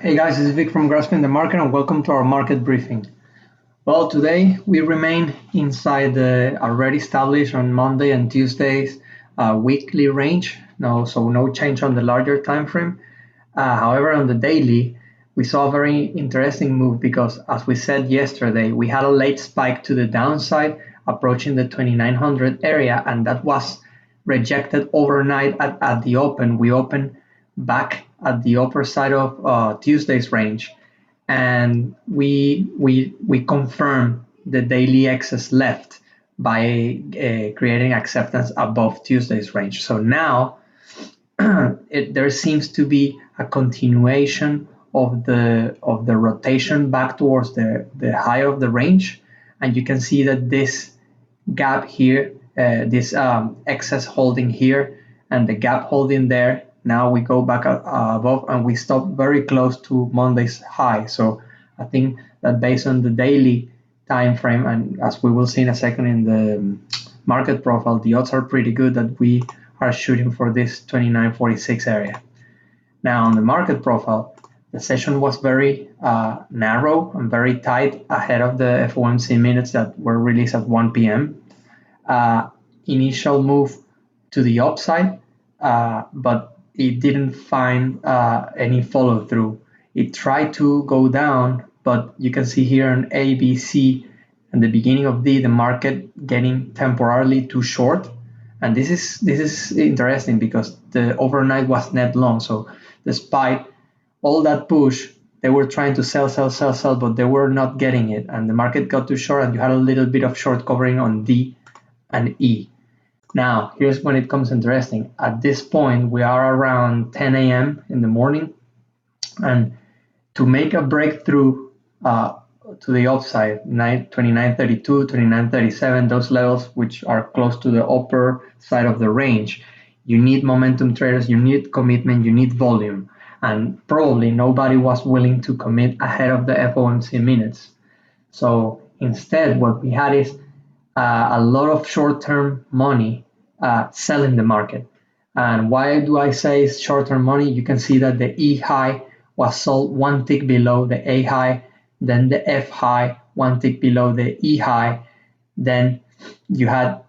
Hey guys, this is Vic from Grasping the Market and welcome to our market briefing. Well, today we remain inside the already established on Monday and Tuesdays weekly range. No change on the larger time frame. However, on the daily, we saw a very interesting move because, as we said yesterday, we had a late spike to the downside approaching the 2900 area, and that was rejected overnight at the open. We opened back at the upper side of Tuesday's range, and we confirm the daily excess left by creating acceptance above Tuesday's range. So now there seems to be a continuation of the rotation back towards the high of the range, and you can see that this gap here, this excess holding here, and the gap holding there. Now we go back above and we stop very close to Monday's high. So I think that based on the daily time frame, and as we will see in a second in the market profile, the odds are pretty good that we are shooting for this 2946 area. Now on the market profile, the session was very narrow and very tight ahead of the FOMC minutes that were released at 1 p.m. Initial move to the upside, but it didn't find any follow through. It tried to go down, but you can see here on A, B, C, and the beginning of D, the market getting temporarily too short. And this is interesting because the overnight was net long. So despite all that push, they were trying to sell, but they were not getting it. And the market got too short and you had a little bit of short covering on D and E. Now, here's when it comes interesting. At this point, we are around 10 a.m. in the morning. And to make a breakthrough to the upside, 29.32, 29.37, those levels which are close to the upper side of the range, you need momentum traders, you need commitment, you need volume. And probably nobody was willing to commit ahead of the FOMC minutes. So instead, what we had is a lot of short-term money selling the market. And why do I say short-term money? You can see that the E high was sold one tick below the A high, then the F high one tick below the E high, then you had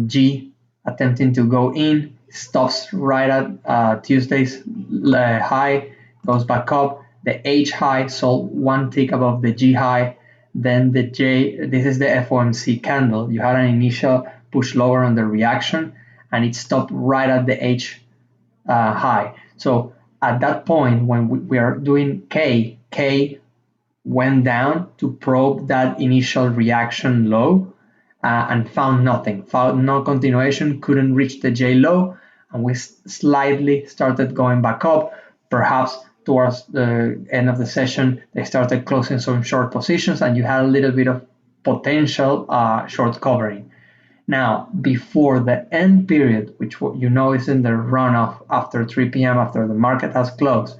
G attempting to go in, stops right at Tuesday's high, goes back up, the H high sold one tick above the G high, then the J, this is the FOMC candle. You had an initial push lower on the reaction and it stopped right at the H high. So at that point, when we are doing K went down to probe that initial reaction low and found nothing, found no continuation, couldn't reach the J low, and we slightly started going back up. Perhaps towards the end of the session, they started closing some short positions and you had a little bit of potential short covering. Now, before the end period, which you know is in the runoff after 3 p.m., after the market has closed,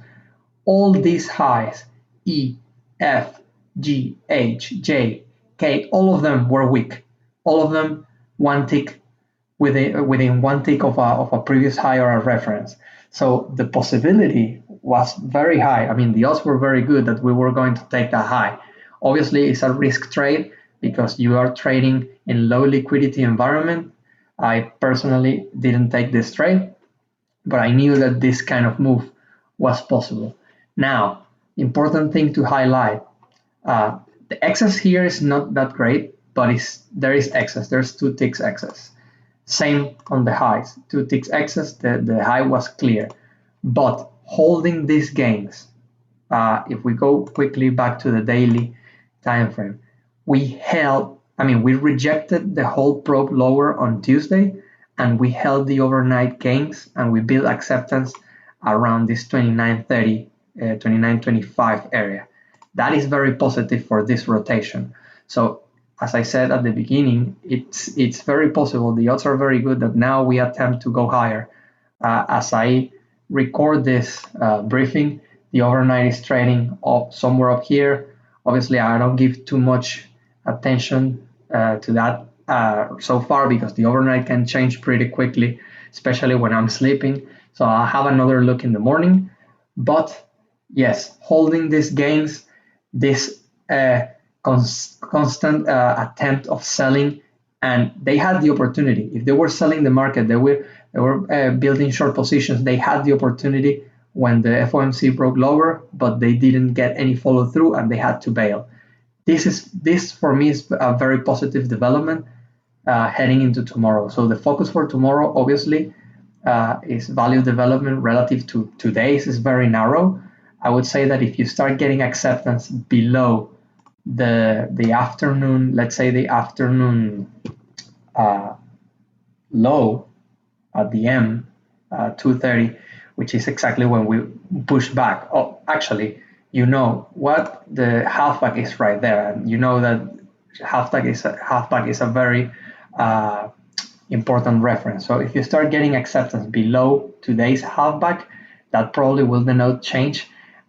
all these highs, E, F, G, H, J, K, all of them were weak. All of them one tick within one tick of a previous high or a reference. So the possibility was very high. I mean, the odds were very good that we were going to take that high. Obviously, it's a risk trade because you are trading in low liquidity environment. I personally didn't take this trade, but I knew that this kind of move was possible. Now, important thing to highlight, the excess here is not that great, but there is excess. There's 2 ticks excess. Same on the highs, 2 ticks excess, the high was clear. But holding these gains, if we go quickly back to the daily time frame, we rejected the whole probe lower on Tuesday, and we held the overnight gains, and we built acceptance around this 29.30, 29.25 area. That is very positive for this rotation. So as I said at the beginning, it's very possible, the odds are very good that now we attempt to go higher. As I record this briefing, the overnight is trading up somewhere up here. Obviously, I don't give too much attention to that so far because the overnight can change pretty quickly, especially when I'm sleeping. So I'll have another look in the morning. But yes, holding these gains, this constant attempt of selling, and they had the opportunity. If they were selling the market, they were building short positions. They had the opportunity when the FOMC broke lower, but they didn't get any follow through, and they had to bail. This for me is a very positive development heading into tomorrow. So the focus for tomorrow, obviously, is value development relative to today's is very narrow. I would say that if you start getting acceptance below the afternoon, let's say the afternoon uh, low at the M, 2:30, which is exactly when we push back. Oh, actually, you know what the halfback is right there, and you know that halfback is a very uh, important reference. So if you start getting acceptance below today's halfback, that probably will denote change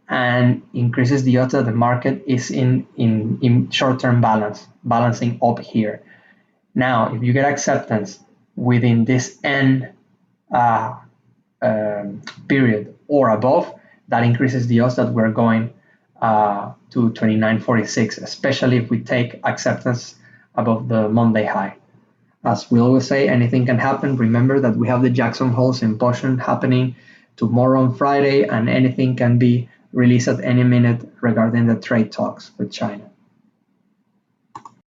and increases the odds that the market is in short-term balancing up here. Now, if you get acceptance within this N uh, period or above, that increases the odds that we're going to 29.46, especially if we take acceptance above the Monday high. As we always say, anything can happen. Remember that we have the Jackson Hole Symposium happening tomorrow on Friday, and anything can be released at any minute regarding the trade talks with China.